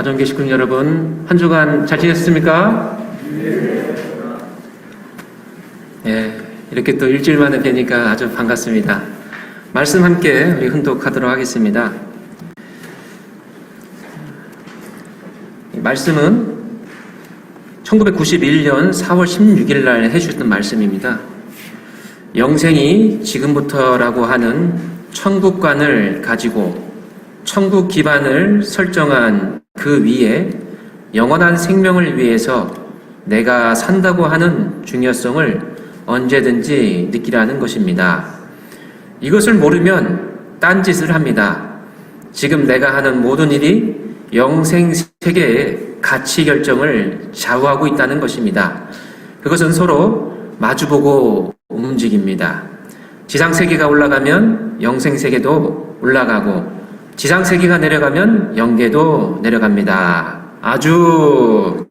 가정교회 식구 여러분, 한 주간 잘 지냈습니까? 예, 이렇게 또 일주일 만에 뵈니까 아주 반갑습니다. 말씀 함께 우리 훈독하도록 하겠습니다. 이 말씀은 1991년 4월 16일 날 해주셨던 말씀입니다. 영생이 지금부터라고 하는 천국관을 가지고 천국 기반을 설정한 그 위에 영원한 생명을 위해서 내가 산다고 하는 중요성을 언제든지 느끼라는 것입니다. 이것을 모르면 딴짓을 합니다. 지금 내가 하는 모든 일이 영생 세계의 가치 결정을 좌우하고 있다는 것입니다. 그것은 서로 마주보고 움직입니다. 지상 세계가 올라가면 영생 세계도 올라가고 지상 세계가 내려가면 영계도 내려갑니다. 아주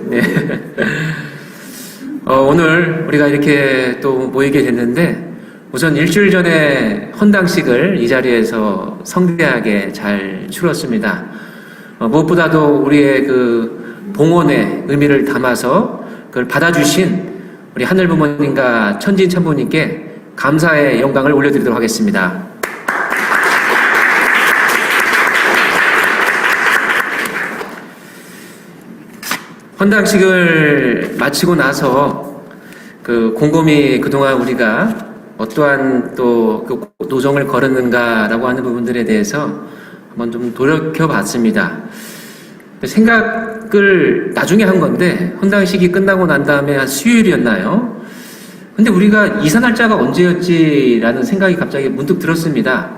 네. 오늘 우리가 이렇게 또 모이게 됐는데 우선 일주일 전에 헌당식을 이 자리에서 성대하게 잘 치렀습니다. 무엇보다도 우리의 그 봉헌의 의미를 담아서 그걸 받아주신 우리 하늘 부모님과 천진 참부님께 감사의 영광을 올려드리도록 하겠습니다. 헌당식을 마치고 나서 곰곰이 그동안 우리가 어떠한 또 그 노정을 걸었는가라고 하는 부분들에 대해서 한번 좀 돌이켜봤습니다. 생각을 나중에 한 건데 헌당식이 끝나고 난 다음에 한 수요일이었나요? 근데 우리가 이사 날짜가 언제였지라는 생각이 갑자기 문득 들었습니다.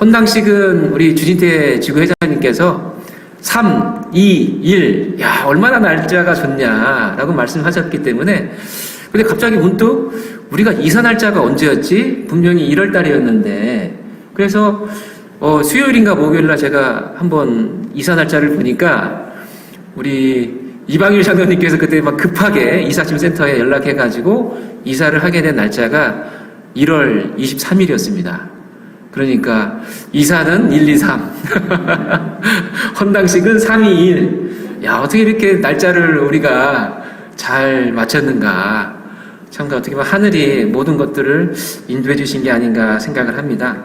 헌당식은 우리 주진태 지구회장님께서 3, 2, 1, 야, 얼마나 날짜가 좋냐라고 말씀하셨기 때문에 근데 갑자기 문득 우리가 이사 날짜가 언제였지? 분명히 1월 달이었는데 그래서 수요일인가 목요일날 제가 한번 이사 날짜를 보니까 우리 이방일 장로님께서 그때 막 급하게 이사짐 센터에 연락해가지고 이사를 하게 된 날짜가 1월 23일이었습니다. 그러니까 이사는 1, 2, 3 헌당식은 3, 2, 1 야, 어떻게 이렇게 날짜를 우리가 잘 맞췄는가. 참 어떻게 보면 하늘이 모든 것들을 인도해 주신 게 아닌가 생각을 합니다.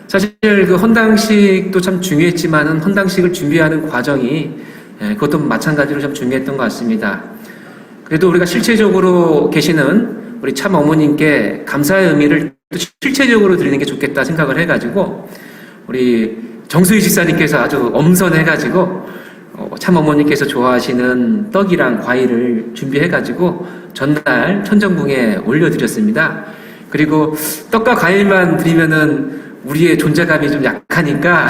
사실 그 헌당식도 참 중요했지만은 헌당식을 준비하는 과정이 그것도 마찬가지로 참 중요했던 것 같습니다. 그래도 우리가 실체적으로 계시는 우리 참 어머님께 감사의 의미를 실체적으로 드리는 게 좋겠다 생각을 해가지고 우리 정수희 집사님께서 아주 엄선해가지고 참 어머님께서 좋아하시는 떡이랑 과일을 준비해가지고 전날 천정궁에 올려드렸습니다. 그리고 떡과 과일만 드리면은 우리의 존재감이 좀 약하니까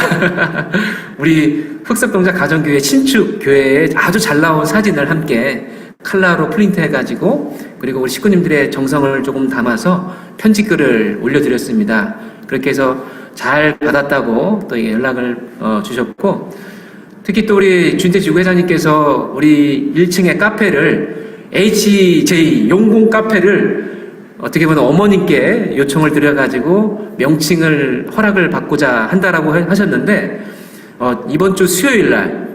우리 흑석동자 가정교회 신축교회에 아주 잘 나온 사진을 함께 칼라로 프린트해가지고 그리고 우리 식구님들의 정성을 조금 담아서 편지글을 올려드렸습니다. 그렇게 해서 잘 받았다고 또 연락을 주셨고 특히 또 우리 준태 지구회장님께서 우리 1층의 카페를 HJ 용궁 카페를 어떻게 보면 어머님께 요청을 드려가지고 명칭을 허락을 받고자 한다라고 하셨는데 이번 주 수요일 날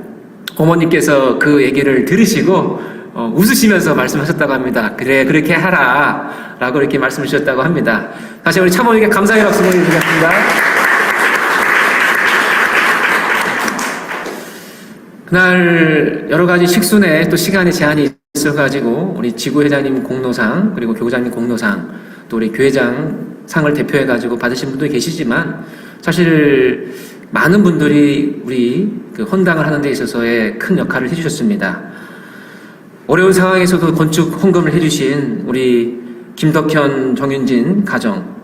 어머님께서 그 얘기를 들으시고 웃으시면서 말씀하셨다고 합니다. 그래 그렇게 하라 라고 이렇게 말씀을 주셨다고 합니다. 다시 우리 참어머니께 감사의 박수 보내드리겠습니다. 그날 여러 가지 식순에 또 시간의 제한이 있어가지고 우리 지구회장님 공로상 그리고 교구장님 공로상 또 우리 교회장 상을 대표해가지고 받으신 분도 계시지만 사실 많은 분들이 우리 그 헌당을 하는 데 있어서의 큰 역할을 해주셨습니다. 어려운 상황에서도 건축 헌금을 해주신 우리 김덕현 정윤진 가정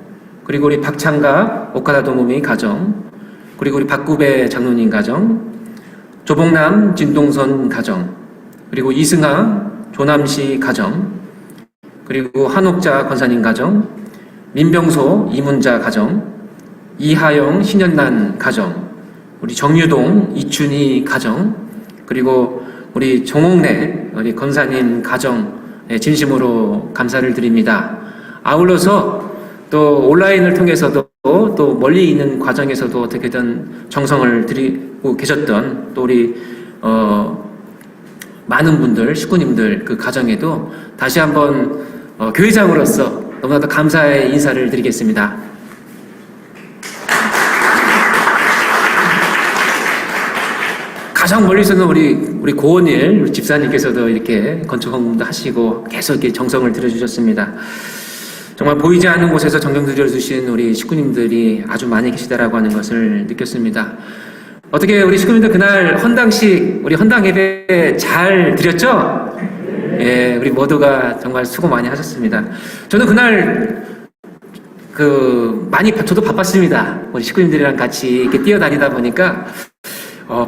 그리고 우리 박창가 오카다 도무미 가정 그리고 우리 박구배 장로님 가정 조봉남 진동선 가정 그리고 이승아 조남시 가정 그리고 한옥자 권사님 가정 민병소 이문자 가정 이하영 신현난 가정 우리 정유동 이춘희 가정 그리고 우리 정옥래 우리 권사님 가정에 진심으로 감사를 드립니다. 아울러서 또 온라인을 통해서도 또 멀리 있는 과정에서도 어떻게든 정성을 들이고 계셨던 또 우리 많은 분들, 식구님들 그 가정에도 다시 한번 교회장으로서 너무나도 감사의 인사를 드리겠습니다. 가장 멀리서는 우리 고원일 우리 집사님께서도 이렇게 건축 헌금도 하시고 계속 이렇게 정성을 들여주셨습니다. 정말 보이지 않는 곳에서 정성 들여주신 우리 식구님들이 아주 많이 계시다라고 하는 것을 느꼈습니다. 어떻게 우리 식구님들 그날 헌당식, 우리 헌당 예배 잘 드렸죠? 예, 우리 모두가 정말 수고 많이 하셨습니다. 저는 그날 저도 바빴습니다. 우리 식구님들이랑 같이 이렇게 뛰어다니다 보니까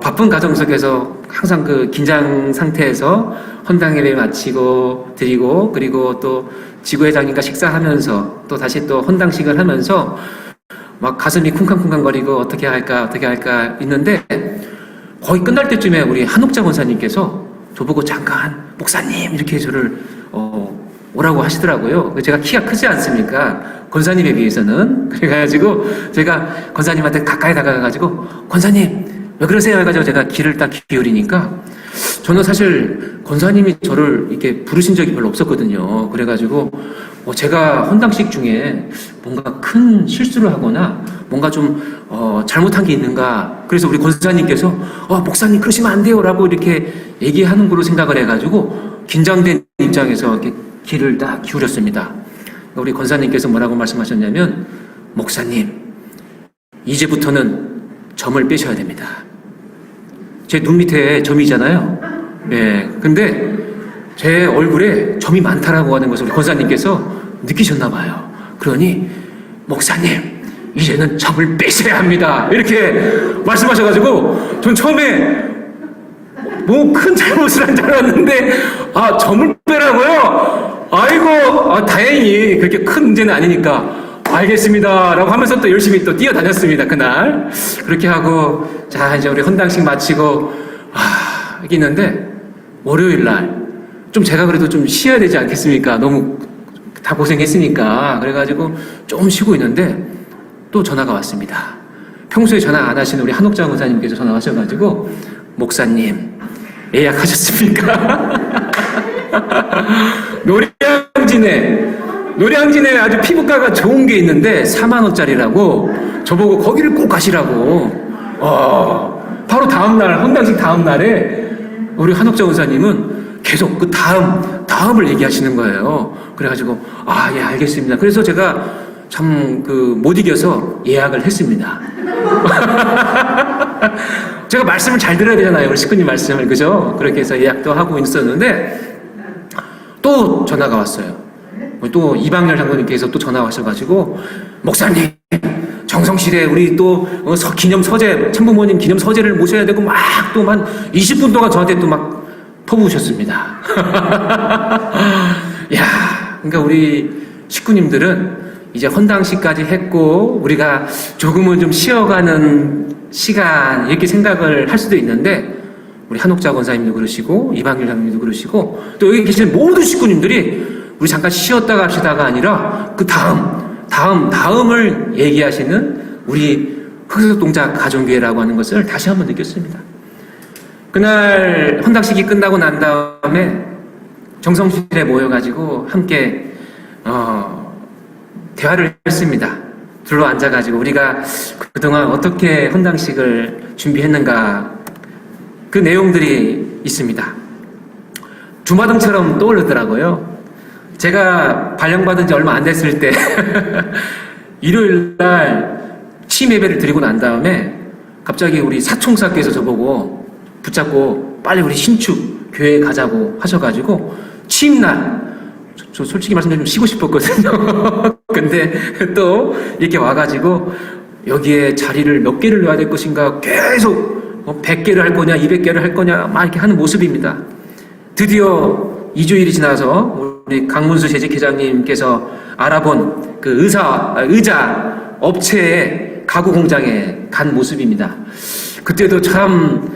바쁜 가정 속에서 항상 그 긴장 상태에서 헌당 예배 마치고 드리고, 그리고 또 지구회장님과 식사하면서 또 다시 또 헌당식을 하면서 막 가슴이 쿵쾅쿵쾅거리고 어떻게 할까 있는데, 거의 끝날 때쯤에 우리 한옥자 권사님께서 저보고 잠깐 목사님 이렇게 저를 오라고 하시더라고요. 제가 키가 크지 않습니까? 권사님에 비해서는. 그래가지고 제가 권사님한테 가까이 다가가가지고 권사님 왜 그러세요? 해가지고 제가 귀를 딱 기울이니까, 저는 사실 권사님이 저를 이렇게 부르신 적이 별로 없었거든요. 그래가지고 제가 헌당식 중에 뭔가 큰 실수를 하거나 뭔가 좀 잘못한 게 있는가, 그래서 우리 권사님께서 목사님 그러시면 안 돼요 라고 이렇게 얘기하는 걸로 생각을 해가지고 긴장된 입장에서 이렇게 귀를 딱 기울였습니다. 우리 권사님께서 뭐라고 말씀하셨냐면, 목사님 이제부터는 점을 빼셔야 됩니다. 제 눈 밑에 점이잖아요. 예, 근데 제 얼굴에 점이 많다라고 하는 것을 우리 권사님께서 느끼셨나 봐요. 그러니 목사님 이제는 점을 빼셔야 합니다 이렇게 말씀하셔가지고, 전 처음에 뭐 큰 잘못을 한 줄 알았는데 점을 빼라고요? 아이고, 다행히 그렇게 큰 문제는 아니니까 알겠습니다 라고 하면서 또 열심히 또 뛰어다녔습니다. 그날 그렇게 하고, 자 이제 우리 헌당식 마치고 이렇게 있는데, 월요일날 좀 제가 그래도 좀 쉬어야 되지 않겠습니까? 너무 다 고생했으니까. 그래가지고 좀 쉬고 있는데 또 전화가 왔습니다. 평소에 전화 안 하시는 우리 한옥장 권사님께서 전화하셔가지고, 목사님 예약하셨습니까? 노량진에 아주 피부과가 좋은 게 있는데 4만 원짜리라고, 저보고 거기를 꼭 가시라고. 바로 다음날, 헌당식 다음날에 우리 한옥자 원사님은 계속 그 다음을 얘기하시는 거예요. 그래가지고 예 알겠습니다. 그래서 제가 참 못 이겨서 예약을 했습니다. 제가 말씀을 잘 들어야 되잖아요, 우리 식구님 말씀을. 그죠? 그렇게 해서 예약도 하고 있었는데 또 전화가 왔어요. 또 이방렬 장로님께서 또 전화 하셔가지고, 목사님 정성실에 우리 또 기념서재, 참부모님 기념서재를 모셔야 되고 막 또 한 20분 동안 저한테 또 막 퍼부으셨습니다. 야, 그러니까 우리 식구님들은 이제 헌당식까지 했고 우리가 조금은 좀 쉬어가는 시간 이렇게 생각을 할 수도 있는데, 우리 한옥자 권사님도 그러시고 이방렬 장로님도 그러시고 또 여기 계신 모든 식구님들이 우리 잠깐 쉬었다가 하시다가 아니라 그 다음을 얘기하시는 우리 흑석 동작 가정교회라고 하는 것을 다시 한번 느꼈습니다. 그날 헌당식이 끝나고 난 다음에 정성실에 모여가지고 함께 대화를 했습니다. 둘러 앉아가지고 우리가 그동안 어떻게 헌당식을 준비했는가, 그 내용들이 있습니다. 주마등처럼 떠오르더라고요. 제가 발령받은 지 얼마 안 됐을 때 일요일날 취임 예배를 드리고 난 다음에 갑자기 우리 사총사께서 저보고 붙잡고 빨리 우리 신축 교회에 가자고 하셔가지고, 취임날 저 솔직히 말씀드리면 좀 쉬고 싶었거든요. 근데 또 이렇게 와가지고 여기에 자리를 몇 개를 놔야 될 것인가 계속 100개를 할 거냐 200개를 할 거냐 막 이렇게 하는 모습입니다. 드디어 2주일이 지나서 우리 강문수 재직회장님께서 알아본 그 의자 업체의 가구 공장에 간 모습입니다. 그때도 참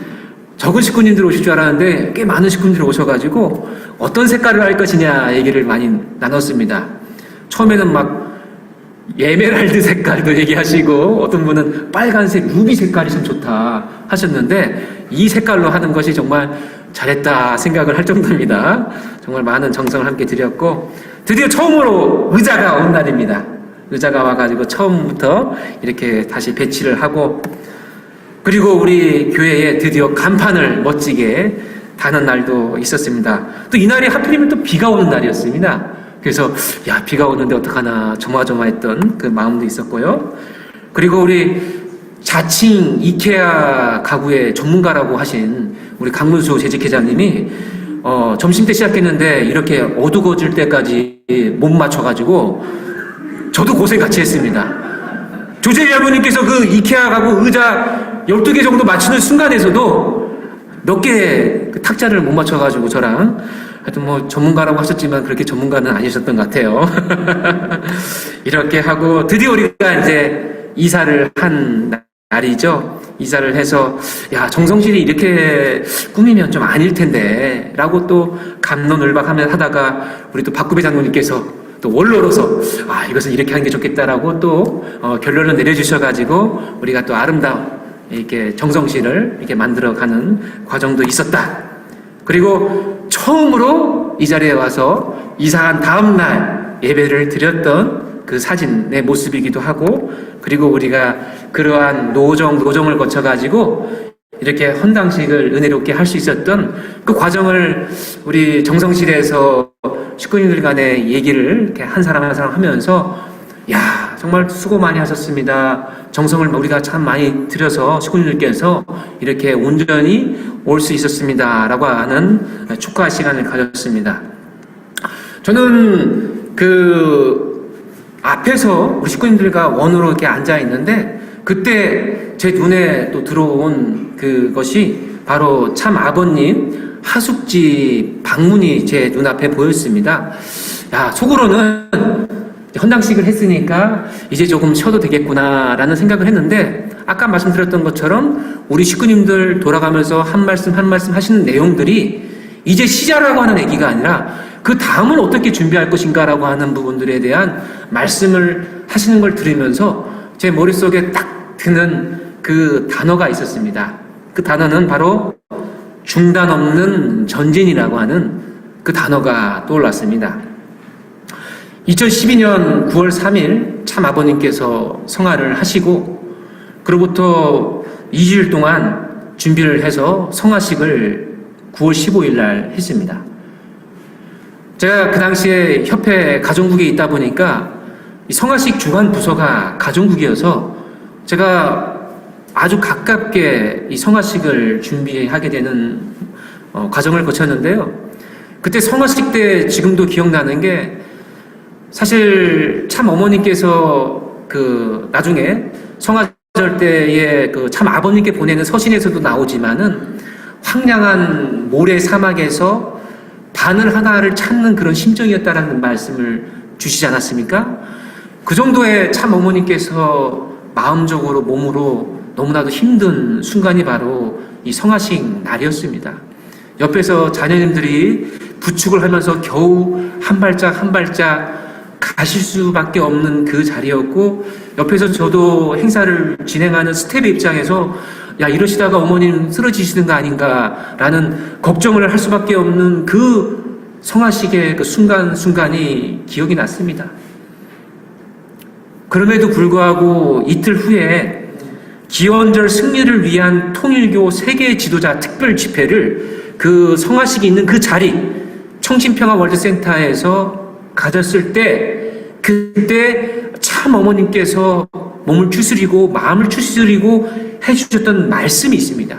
적은 식구님들 오실 줄 알았는데 꽤 많은 식구님들 오셔가지고 어떤 색깔을 할 것이냐 얘기를 많이 나눴습니다. 처음에는 막 에메랄드 색깔도 얘기하시고, 어떤 분은 빨간색 루비 색깔이 참 좋다 하셨는데, 이 색깔로 하는 것이 정말 잘했다 생각을 할 정도입니다. 정말 많은 정성을 함께 드렸고, 드디어 처음으로 의자가 온 날입니다. 의자가 와가지고 처음부터 이렇게 다시 배치를 하고, 그리고 우리 교회에 드디어 간판을 멋지게 다는 날도 있었습니다. 또 이날이 하필이면 또 비가 오는 날이었습니다. 그래서 야, 비가 오는데 어떡하나 조마조마했던 그 마음도 있었고요. 그리고 우리 자칭 이케아 가구의 전문가라고 하신 우리 강문수 재직회장님이 점심 때 시작했는데 이렇게 어두워질 때까지 못 맞춰가지고 저도 고생 같이 했습니다. 조재희 아버님께서 그 이케아 가구 의자 12개 정도 맞추는 순간에서도 몇 개 탁자를 못 맞춰가지고 저랑 하여튼 뭐 전문가라고 하셨지만 그렇게 전문가는 아니셨던 것 같아요. 이렇게 하고 드디어 우리가 이제 이사를 한 날이죠. 이사를 해서 야, 정성실이 이렇게 꾸미면 좀 아닐 텐데 라고 또 갑론을박하면 하다가 우리 또 박구배 장로님께서 또 원로로서 아, 이것은 이렇게 하는 게 좋겠다라고 또 결론을 내려주셔가지고 우리가 또 아름다운 이렇게 정성실을 이렇게 만들어가는 과정도 있었다. 그리고 처음으로 이 자리에 와서 이사한 다음 날 예배를 드렸던 그 사진의 모습이기도 하고, 그리고 우리가 그러한 노정을 거쳐가지고 이렇게 헌당식을 은혜롭게 할 수 있었던 그 과정을 우리 정성실에서 식구님들 간의 얘기를 이렇게 한 사람 한 사람 하면서 야, 정말 수고 많이 하셨습니다. 정성을 우리가 참 많이 들여서 식구님들께서 이렇게 온전히 올 수 있었습니다. 라고 하는 축하 시간을 가졌습니다. 저는 그 앞에서 우리 식구님들과 원으로 이렇게 앉아 있는데 그때 제 눈에 또 들어온 그것이 바로 참 아버님 하숙집 방문이 제 눈앞에 보였습니다. 야, 속으로는 헌당식을 했으니까 이제 조금 쉬어도 되겠구나라는 생각을 했는데 아까 말씀드렸던 것처럼 우리 식구님들 돌아가면서 한 말씀 한 말씀 하시는 내용들이 이제 시작이라고 하는 얘기가 아니라 그 다음은 어떻게 준비할 것인가라고 하는 부분들에 대한 말씀을 하시는 걸 들으면서 제 머릿속에 딱 드는 그 단어가 있었습니다. 그 단어는 바로 중단 없는 전진이라고 하는 그 단어가 떠올랐습니다. 2012년 9월 3일 참 아버님께서 성화를 하시고 그로부터 2주일 동안 준비를 해서 성화식을 9월 15일 날 했습니다. 제가 그 당시에 협회 가정국에 있다 보니까 이 성화식 주관 부서가 가정국이어서 제가 아주 가깝게 이 성화식을 준비하게 되는 과정을 거쳤는데요. 그때 성화식 때 지금도 기억나는 게 사실 참 어머니께서 그 나중에 성화절 때에 그 참 아버님께 보내는 서신에서도 나오지만은 황량한 모래 사막에서 바늘 하나를 찾는 그런 심정이었다라는 말씀을 주시지 않았습니까? 그 정도의 참 어머니께서 마음적으로 몸으로 너무나도 힘든 순간이 바로 이 성화식 날이었습니다. 옆에서 자녀님들이 부축을 하면서 겨우 한 발짝 한 발짝 가실 수밖에 없는 그 자리였고 옆에서 저도 행사를 진행하는 스텝의 입장에서 야, 이러시다가 어머님 쓰러지시는 거 아닌가라는 걱정을 할 수밖에 없는 그 성화식의 그 순간이 기억이 났습니다. 그럼에도 불구하고 이틀 후에 기원절 승리를 위한 통일교 세계 지도자 특별 집회를 그 성화식이 있는 그 자리 청신평화 월드센터에서 가졌을 때 그때 참 어머님께서 몸을 추스리고 마음을 추스리고 해주셨던 말씀이 있습니다.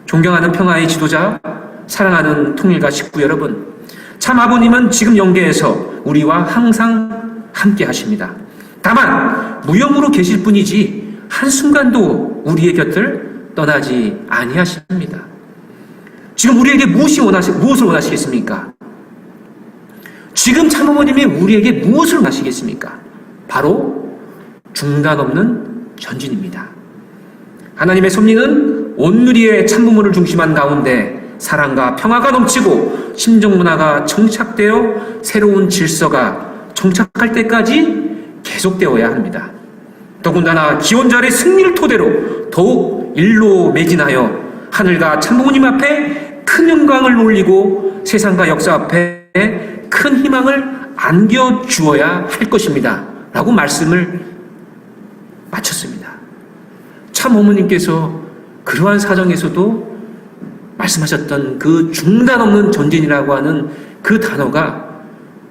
존경하는 평화의 지도자, 사랑하는 통일가 식구 여러분, 참 아버님은 지금 영계에서 우리와 항상 함께 하십니다. 다만 무형으로 계실 뿐이지 한순간도 우리의 곁을 떠나지 아니하십니다. 지금 우리에게 무엇을 원하시겠습니까? 지금 참어머님이 우리에게 무엇을 원하시겠습니까? 바로 중단 없는 전진입니다. 하나님의 섭리는 온누리의 참부모를 중심한 가운데 사랑과 평화가 넘치고 심정문화가 정착되어 새로운 질서가 정착할 때까지 계속되어야 합니다. 더군다나 기원절의 승리를 토대로 더욱 일로 매진하여 하늘과 참부모님 앞에 큰 영광을 올리고 세상과 역사 앞에 큰 희망을 안겨주어야 할 것입니다. 라고 말씀을 마쳤습니다. 참 어머님께서 그러한 사정에서도 말씀하셨던 그 중단 없는 전진이라고 하는 그 단어가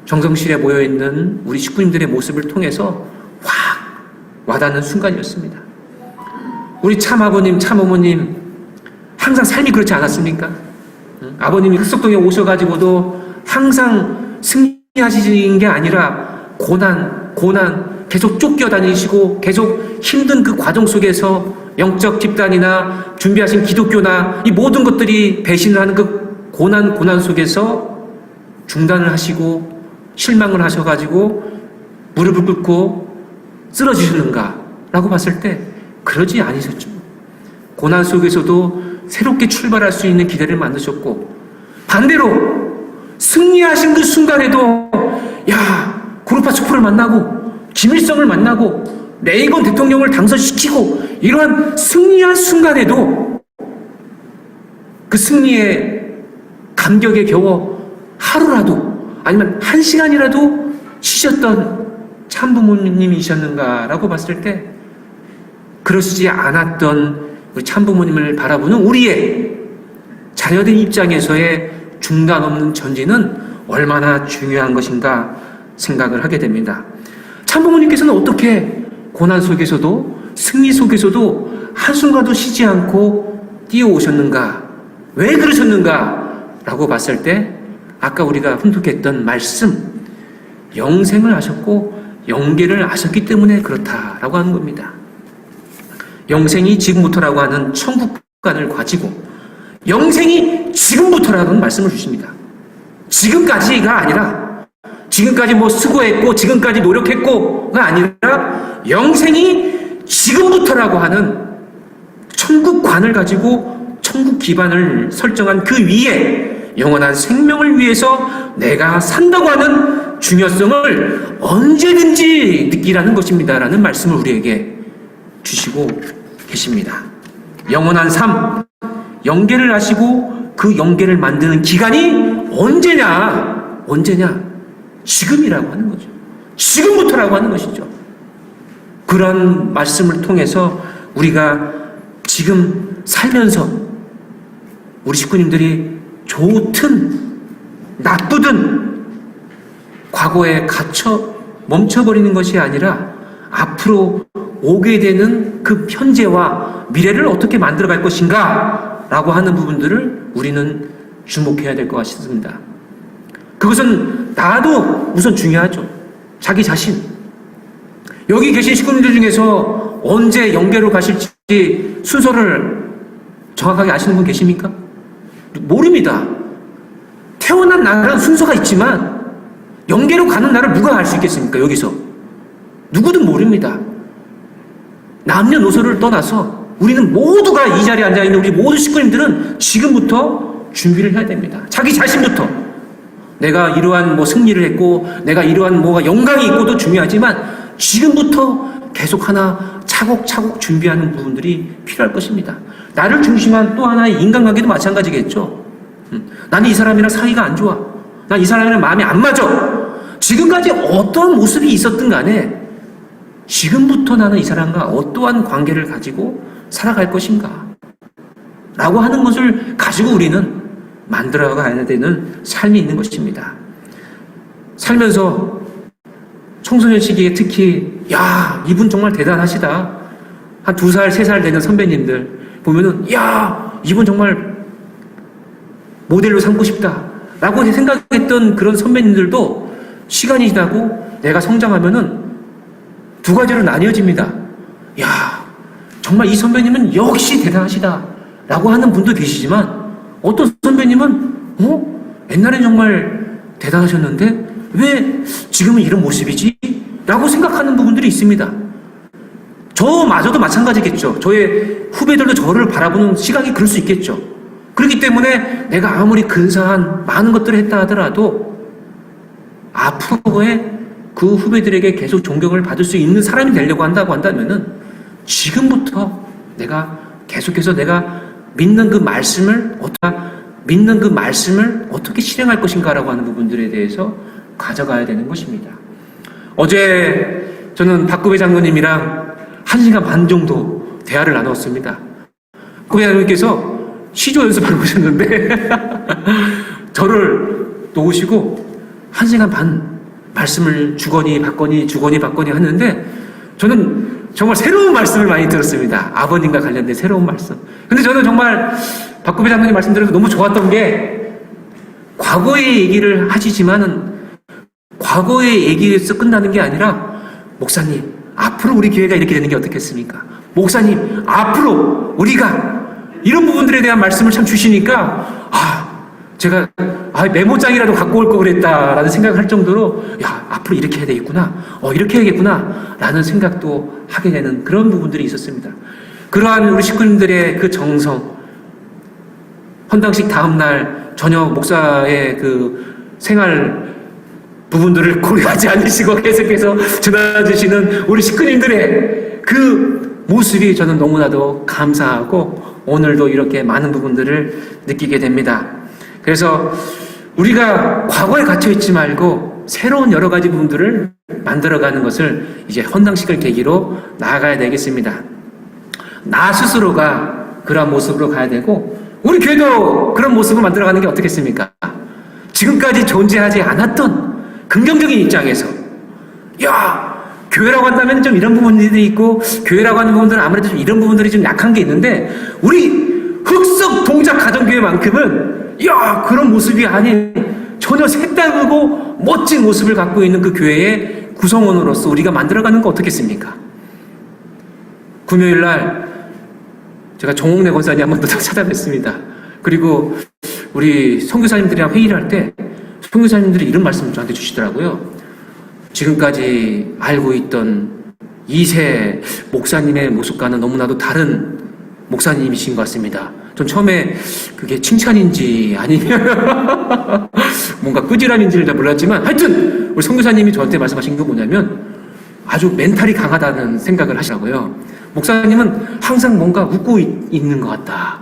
정성실에 모여있는 우리 식구님들의 모습을 통해서 확 와닿는 순간이었습니다. 우리 참 아버님, 참 어머님 항상 삶이 그렇지 않았습니까? 아버님이 흑석동에 오셔가지고도 항상 승리하시는 게 아니라 고난 계속 쫓겨다니시고 계속 힘든 그 과정 속에서 영적 집단이나 준비하신 기독교나 이 모든 것들이 배신을 하는 그 고난 속에서 중단을 하시고 실망을 하셔가지고 무릎을 꿇고 쓰러지셨는가라고 봤을 때 그러지 않으셨죠. 고난 속에서도 새롭게 출발할 수 있는 기대를 만드셨고, 반대로 승리하신 그 순간에도 고르바초프를 만나고 김일성을 만나고 레이건 대통령을 당선시키고 이러한 승리한 순간에도 그 승리의 감격에 겨워 하루라도 아니면 한 시간이라도 쉬셨던 참부모님이셨는가라고 봤을 때 그러시지 않았던 우리 참부모님을 바라보는 우리의 자녀된 입장에서의 중단 없는 전진은 얼마나 중요한 것인가 생각을 하게 됩니다. 참부모님께서는 어떻게 고난 속에서도 승리 속에서도 한순간도 쉬지 않고 뛰어오셨는가? 왜 그러셨는가? 라고 봤을 때 아까 우리가 훈독했던 말씀, 영생을 하셨고 영계를 아셨기 때문에 그렇다라고 하는 겁니다. 영생이 지금부터라고 하는 천국관을 가지고 영생이 지금부터라는 말씀을 주십니다. 지금까지가 아니라 지금까지 수고했고 지금까지 노력했고가 아니라 영생이 지금부터라고 하는 천국관을 가지고 천국 기반을 설정한 그 위에 영원한 생명을 위해서 내가 산다고 하는 중요성을 언제든지 느끼라는 것입니다. 라는 말씀을 우리에게 주시고 계십니다. 영원한 삶, 영계를 아시고 그 영계를 만드는 기간이 언제냐? 지금이라고 하는 거죠. 지금부터라고 하는 것이죠. 그런 말씀을 통해서 우리가 지금 살면서 우리 식구님들이 좋든 나쁘든 과거에 갇혀 멈춰버리는 것이 아니라 앞으로 오게 되는 그 현재와 미래를 어떻게 만들어갈 것인가 라고 하는 부분들을 우리는 주목해야 될 것 같습니다. 그것은 나도 우선 중요하죠. 자기 자신. 여기 계신 식구님들 중에서 언제 영계로 가실지 순서를 정확하게 아시는 분 계십니까? 모릅니다. 태어난 날은 순서가 있지만 영계로 가는 날을 누가 알 수 있겠습니까? 여기서 누구든 모릅니다. 남녀노소를 떠나서 우리는 모두가 이 자리에 앉아있는 우리 모든 식구님들은 지금부터 준비를 해야 됩니다. 자기 자신부터. 내가 이러한 승리를 했고 내가 이러한 영광이 있고도 중요하지만 지금부터 계속 하나 차곡차곡 준비하는 부분들이 필요할 것입니다. 나를 중심한 또 하나의 인간관계도 마찬가지겠죠. 나는 이 사람이랑 사이가 안 좋아. 난 이 사람이랑 마음이 안 맞아. 지금까지 어떤 모습이 있었든 간에 지금부터 나는 이 사람과 어떠한 관계를 가지고 살아갈 것인가 라고 하는 것을 가지고 우리는 만들어가야 되는 삶이 있는 것입니다. 살면서 청소년 시기에 특히 이분 정말 대단하시다. 한 2살, 3살 되는 선배님들 보면은 이분 정말 모델로 삼고 싶다 라고 생각했던 그런 선배님들도 시간이 지나고 내가 성장하면은 두 가지로 나뉘어집니다. 정말 이 선배님은 역시 대단하시다 라고 하는 분도 계시지만 어떤 선배님은 옛날엔 정말 대단하셨는데 왜 지금은 이런 모습이지? 라고 생각하는 부분들이 있습니다. 저마저도 마찬가지겠죠. 저의 후배들도 저를 바라보는 시각이 그럴 수 있겠죠. 그렇기 때문에 내가 아무리 근사한 많은 것들을 했다 하더라도 앞으로의 그 후배들에게 계속 존경을 받을 수 있는 사람이 되려고 한다고 한다면은 지금부터 내가 계속해서 내가 믿는 그 말씀을 어떻게 실행할 것인가라고 하는 부분들에 대해서 가져가야 되는 것입니다. 어제 저는 박구배 장로님이랑 1시간 반 정도 대화를 나눴습니다. 박구배 장로님께서 시조 연습하고 오셨는데 저를 놓으시고 1시간 반 말씀을 주거니 받거니 하는데 저는 정말 새로운 말씀을 많이 들었습니다. 아버님과 관련된 새로운 말씀. 근데 저는 정말 박구배 장로님 말씀 들어서 너무 좋았던 게 과거의 얘기를 하시지만은 과거의 얘기에서 끝나는 게 아니라 목사님 앞으로 우리 교회가 이렇게 되는 게 어떻겠습니까? 목사님 앞으로 우리가 이런 부분들에 대한 말씀을 참 주시니까 제가 메모장이라도 갖고 올 걸 그랬다라는 생각을 할 정도로 앞으로 이렇게 해야 되겠구나 이렇게 해야겠구나 라는 생각도 하게 되는 그런 부분들이 있었습니다. 그러한 우리 식구님들의 그 정성, 헌당식 다음날 저녁 목사의 그 생활 부분들을 고려하지 않으시고 계속해서 전화주시는 우리 식구님들의 그 모습이 저는 너무나도 감사하고 오늘도 이렇게 많은 부분들을 느끼게 됩니다. 그래서 우리가 과거에 갇혀있지 말고 새로운 여러 가지 부분들을 만들어가는 것을 이제 헌당식을 계기로 나아가야 되겠습니다. 나 스스로가 그런 모습으로 가야 되고 우리 교회도 그런 모습을 만들어가는 게 어떻겠습니까? 지금까지 존재하지 않았던 긍정적인 입장에서 교회라고 한다면 좀 이런 부분들이 있고 교회라고 하는 부분들은 아무래도 좀 이런 부분들이 좀 약한 게 있는데 우리 흑석 동작 가정교회만큼은 그런 모습이 아닌 전혀 색다르고 멋진 모습을 갖고 있는 그 교회의 구성원으로서 우리가 만들어가는 거 어떻겠습니까? 금요일날 제가 정옥래 권사님 한 번 더 찾아뵙습니다. 그리고 우리 선교사님들이랑 회의를 할 때 선교사님들이 이런 말씀을 저한테 주시더라고요. 지금까지 알고 있던 2세 목사님의 모습과는 너무나도 다른 목사님이신 것 같습니다. 전 처음에 그게 칭찬인지 아니면 뭔가 꾸지람인지를 잘 몰랐지만 하여튼 우리 선교사님이 저한테 말씀하신 게 뭐냐면 아주 멘탈이 강하다는 생각을 하시라고요. 목사님은 항상 뭔가 웃고 있는 것 같다.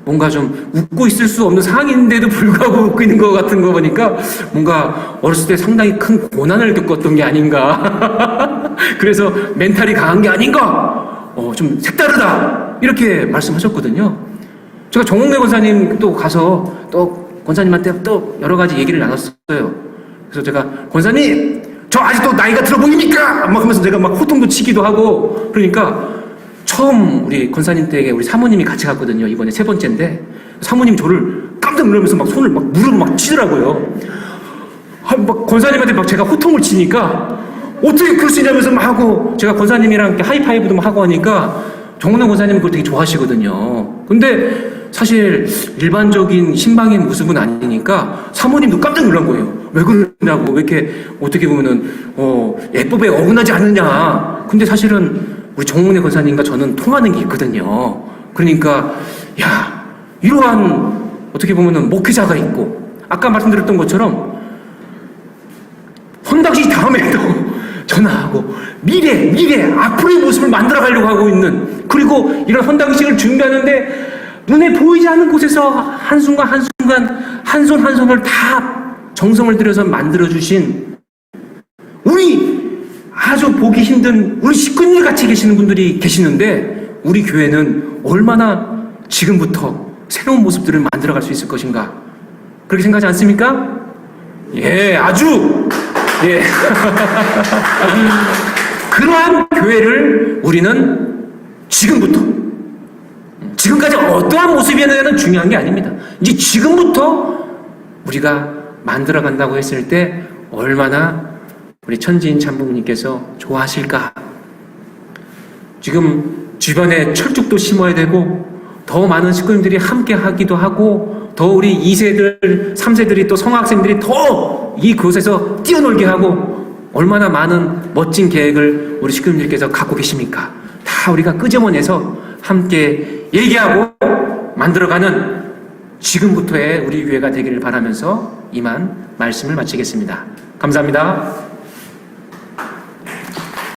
뭔가 좀 웃고 있을 수 없는 상황인데도 불구하고 웃고 있는 것 같은 거 보니까 뭔가 어렸을 때 상당히 큰 고난을 겪었던 게 아닌가. 그래서 멘탈이 강한 게 아닌가. 좀 색다르다. 이렇게 말씀하셨거든요. 제가 정옥래 권사님 또 가서 또 권사님한테 또 여러 가지 얘기를 나눴어요. 그래서 제가 권사님 저 아직도 나이가 들어 보입니까? 막 하면서 제가 막 호통도 치기도 하고 그러니까 처음 우리 권사님 댁에 우리 사모님이 같이 갔거든요. 이번에 3번째인데 사모님이 저를 깜짝 놀라면서 막 손을 막 무릎을 막 치더라고요. 막 권사님한테 막 제가 호통을 치니까 어떻게 그럴 수 있냐면서 막 하고 제가 권사님이랑 이렇게 하이파이브도 막 하고 하니까 정은호 권사님은 그걸 되게 좋아하시거든요. 근데 사실 일반적인 신방의 모습은 아니니까 사모님도 깜짝 놀란 거예요. 왜 그러냐고, 왜 이렇게 어떻게 보면은 예법에 어긋나지 않느냐. 근데 사실은 우리 정은혜 권사님과 저는 통하는 게 있거든요. 그러니까 이러한 어떻게 보면은 목회자가 있고 아까 말씀드렸던 것처럼 헌당식 다음에도 전화하고 미래 앞으로의 모습을 만들어가려고 하고 있는 그리고 이런 헌당식을 준비하는데 눈에 보이지 않는 곳에서 한순간 한 손 한 손을 다 정성을 들여서 만들어주신 우리 아주 보기 힘든 우리 식구들 같이 계시는 분들이 계시는데 우리 교회는 얼마나 지금부터 새로운 모습들을 만들어갈 수 있을 것인가 그렇게 생각하지 않습니까? 아주 그러한 교회를 우리는 지금까지 어떠한 모습이었느냐는 중요한 게 아닙니다. 이제 지금부터 우리가 만들어간다고 했을 때 얼마나 우리 천지인 참부님께서 좋아하실까? 지금 주변에 철쭉도 심어야 되고 더 많은 식구님들이 함께 하기도 하고 더 우리 2세들, 3세들이 또 성학생들이 더 이곳에서 뛰어놀게 하고 얼마나 많은 멋진 계획을 우리 식구님들께서 갖고 계십니까? 다 우리가 끄집어내서 함께 얘기하고 만들어가는 지금부터의 우리 교회가 되기를 바라면서 이만 말씀을 마치겠습니다. 감사합니다.